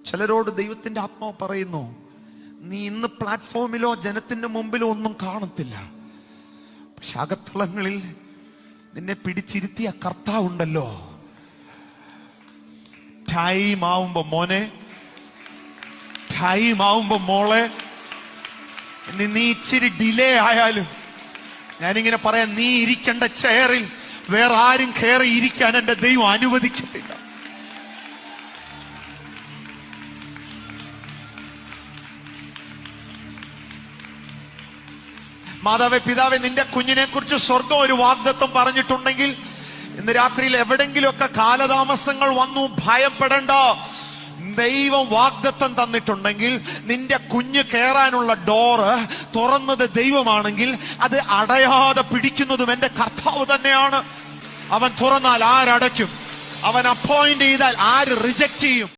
ചിലരോട് ദൈവത്തിന്റെ ആത്മാവ് പറയുന്നു, നീ ഇന്ന് പ്ലാറ്റ്ഫോമിലോ ജനത്തിന്റെ മുമ്പിലോ ഒന്നും കാണത്തില്ല, പക്ഷെ അകത്തളങ്ങളിൽ നിന്നെ പിടിച്ചിരുത്തിയ കർത്താവുണ്ടല്ലോ. ടൈം ആവുമ്പോ മോനെ, ടൈം ആവുമ്പോ മോളെ, നീ ഇച്ചിരി ഡിലേ ആയാലും ഞാനിങ്ങനെ പറയാം, നീ ഇരിക്കേണ്ട ചെയറിൽ വേറെ ആരും കയറി ഇരിക്കാൻ എന്റെ ദൈവം അനുവദിക്കത്തില്ല. മാതാവേ, പിതാവേ, നിന്റെ കുഞ്ഞിനെ കുറിച്ച് സ്വർഗം ഒരു വാഗ്ദത്തം പറഞ്ഞിട്ടുണ്ടെങ്കിൽ ഇന്ന് രാത്രിയിൽ എവിടെങ്കിലുമൊക്കെ കാലതാമസങ്ങൾ വന്നു, ഭയപ്പെടേണ്ട. ദൈവം വാഗ്ദത്തം തന്നിട്ടുണ്ടെങ്കിൽ നിന്റെ കുഞ്ഞ് കയറാനുള്ള ഡോറ് തുറന്നത് ദൈവമാണെങ്കിൽ അത് അടയാതെ പിടിക്കുന്നതും എന്റെ കർത്താവ് തന്നെയാണ്. അവൻ തുറന്നാൽ ആരടയ്ക്കും? അവൻ അപ്പോയിന്റ് ചെയ്താൽ ആര് റിജക്ട് ചെയ്യും?